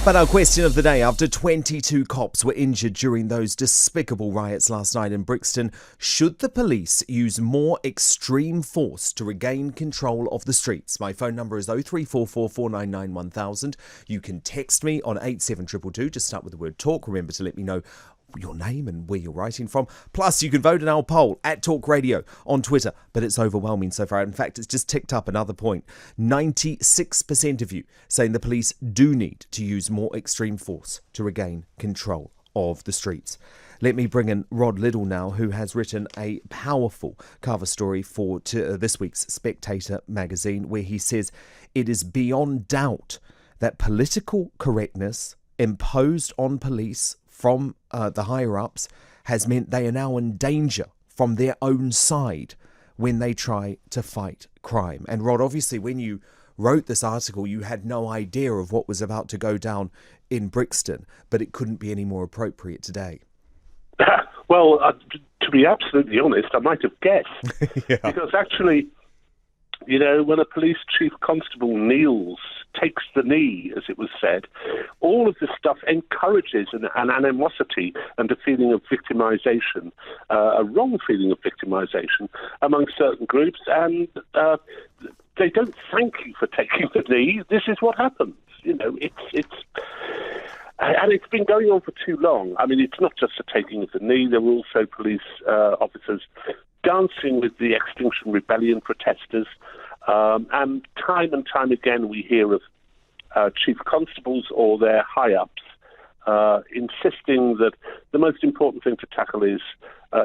But our question of the day, after 22 cops were injured during those despicable riots last night in Brixton, should the police use more extreme force to regain control of the streets? My phone number is 0344 499 1000. You can text me on 87222, just start with the word talk. Remember to let me know your name and where you're writing from. Plus, you can vote in our poll at talkRADIO on Twitter, but it's overwhelming so far. In fact, it's just ticked up another point. 96% of you saying the police do need to use more extreme force to regain control of the streets. Let me bring in Rod Liddle now, who has written a powerful cover story for this week's Spectator magazine, where he says it is beyond doubt that political correctness imposed on police from the higher-ups has meant they are now in danger from their own side when they try to fight crime. And Rod, obviously, when you wrote this article, you had no idea of what was about to go down in Brixton, but it couldn't be any more appropriate today. Well, to be absolutely honest, I might have guessed. Yeah. Because actually, you know, when a police chief constable kneels, takes the knee, as it was said, all of this stuff encourages an animosity and a feeling of victimisation, a wrong feeling of victimisation among certain groups, and they don't thank you for taking the knee. This is what happens. You know, and it's been going on for too long. I mean, it's not just the taking of the knee. There were also police officers dancing with the Extinction Rebellion protesters. And time again we hear of chief constables or their high-ups insisting that the most important thing to tackle is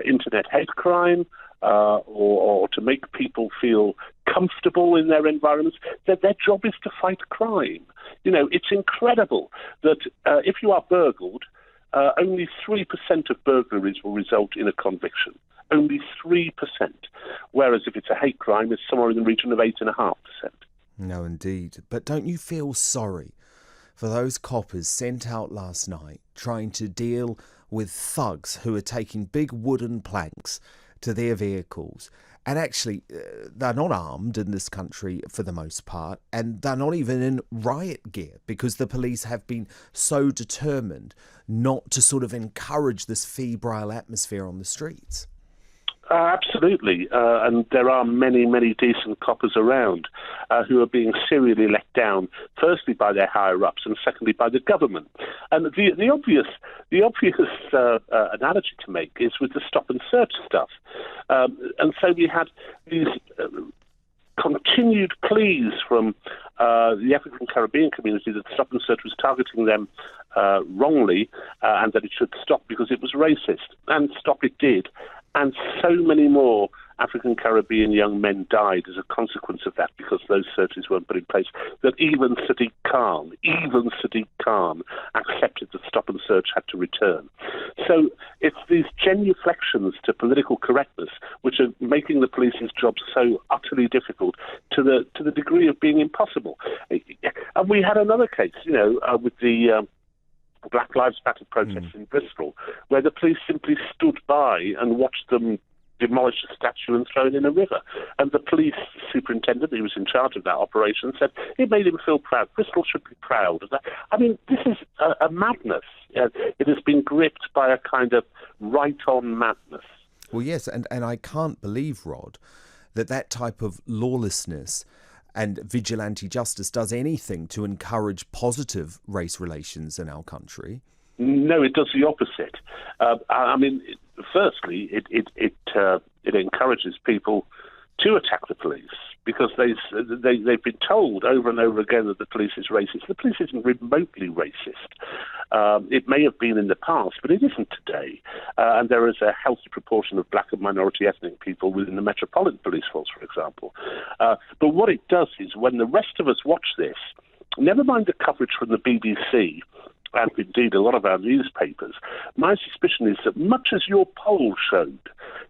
internet hate crime, or to make people feel comfortable in their environments. That their job is to fight crime. You know, it's incredible that if you are burgled, only 3% of burglaries will result in a conviction. Only 3%. Whereas if it's a hate crime, it's somewhere in the region of 8.5%. No, indeed. But don't you feel sorry for those coppers sent out last night trying to deal with thugs who are taking big wooden planks to their vehicles? And actually, they're not armed in this country for the most part, and they're not even in riot gear because the police have been so determined not to sort of encourage this febrile atmosphere on the streets. Absolutely, and there are many, many decent coppers around who are being serially let down, firstly by their higher-ups and secondly by the government. And the obvious analogy to make is with the stop and search stuff. And so we had these continued pleas from the African Caribbean community that stop and search was targeting them wrongly and that it should stop because it was racist. And stop it did. And so many more African Caribbean young men died as a consequence of that because those searches weren't put in place, that even Sadiq Khan accepted that stop and search had to return. So it's these genuflections to political correctness which are making the police's job so utterly difficult to the degree of being impossible. And we had another case, you know, with the Black Lives Matter protests in Bristol, where the police simply stood by and watched them demolish a statue and throw it in a river. And the police superintendent, who was in charge of that operation, said it made him feel proud. Bristol should be proud of that. I mean, this is a madness. It has been gripped by a kind of right-on madness. Well, yes, and I can't believe, Rod, that type of lawlessness and vigilante justice does anything to encourage positive race relations in our country. No, it does the opposite. I mean, firstly, it encourages people to attack the police because they've been told over and over again that the police is racist. The police isn't remotely racist. It may have been in the past, but it isn't today. And there is a healthy proportion of black and minority ethnic people within the Metropolitan Police Force, for example. But what it does is when the rest of us watch this, never mind the coverage from the BBC, and indeed a lot of our newspapers, my suspicion is that much as your poll showed,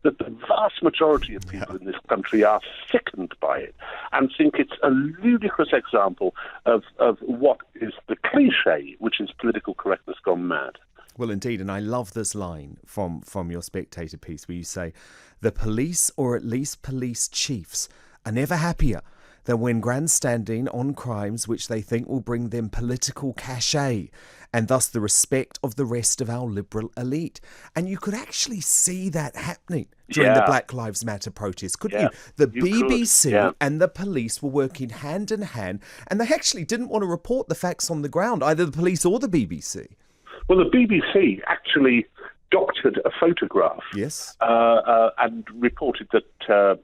that the vast majority of people in this country are sickened by it and think it's a ludicrous example of what is the cliche, which is political correctness gone mad. Well, indeed, and I love this line from your Spectator piece where you say, the police, or at least police chiefs, are never happier than when grandstanding on crimes which they think will bring them political cachet and thus the respect of the rest of our liberal elite. And you could actually see that happening during the Black Lives Matter protests, couldn't you? The BBC and the police were working hand in hand, and they actually didn't want to report the facts on the ground, either the police or the BBC. Well, the BBC actually doctored a photograph and reported that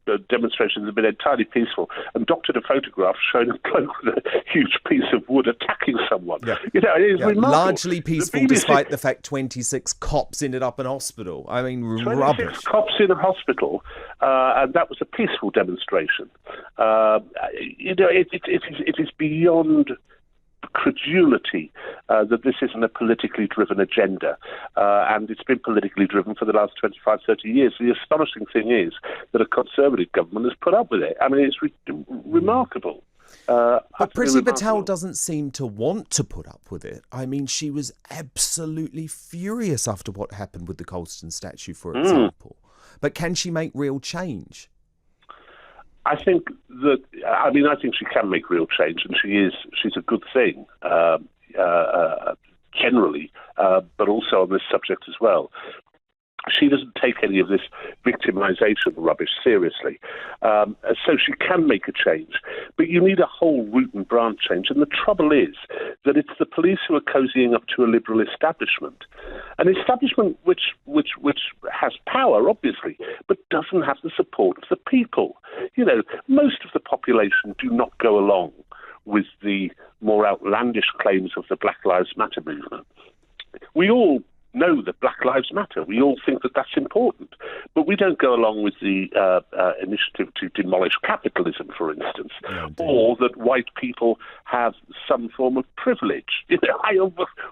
the demonstrations had been entirely peaceful, and doctored a photograph showing a bloke with a huge piece of wood attacking someone. You know, it is remarkable. Largely peaceful, despite the fact 26 cops ended up in hospital. I mean, 26 rubbish. Cops in a hospital, and that was a peaceful demonstration. You know, it is beyond credulity that this isn't a politically driven agenda, and it's been politically driven for the last 25, 30 years. The astonishing thing is that a Conservative government has put up with it. I mean, it's remarkable. But Priti Patel doesn't seem to want to put up with it. I mean, she was absolutely furious after what happened with the Colston statue, for example. But can she make real change? I think she can make real change, and she's a good thing, generally, but also on this subject as well. She doesn't take any of this victimisation rubbish seriously. So she can make a change. But you need a whole root and branch change. And the trouble is that it's the police who are cozying up to a liberal establishment. An establishment which has power, obviously, but doesn't have the support of the people. You know, most of the population do not go along with the more outlandish claims of the Black Lives Matter movement. We all know that Black Lives Matter. We all think that that's important. But we don't go along with the initiative to demolish capitalism, for instance, or that white people have some form of privilege. You know,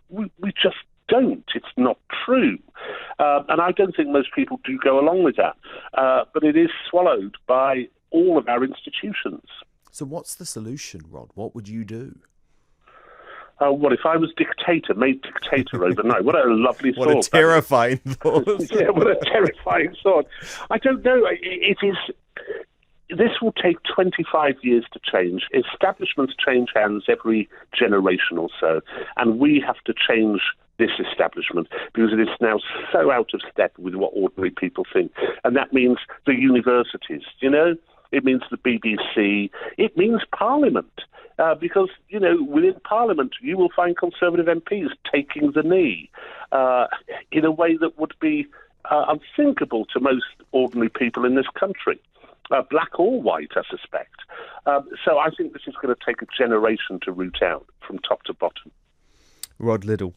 we just don't. It's not true. And I don't think most people do go along with that. But it is swallowed by all of our institutions. So what's the solution, Rod? What would you do? What if I was made dictator overnight? What a lovely thought. What a terrifying thought. Yeah, what a terrifying thought. I don't know. This will take 25 years to change. Establishments change hands every generation or so, and we have to change this establishment because it is now so out of step with what ordinary people think. And that means the universities, you know? It means the BBC. It means Parliament. Because, you know, within Parliament, you will find Conservative MPs taking the knee in a way that would be unthinkable to most ordinary people in this country, black or white, I suspect. So I think this is going to take a generation to root out from top to bottom. Rod Liddle,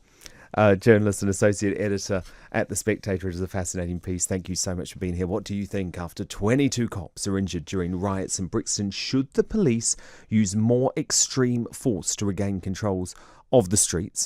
journalist and associate editor at The Spectator. It is a fascinating piece. Thank you so much for being here. What do you think? After 22 cops are injured during riots in Brixton, should the police use more extreme force to regain controls of the streets?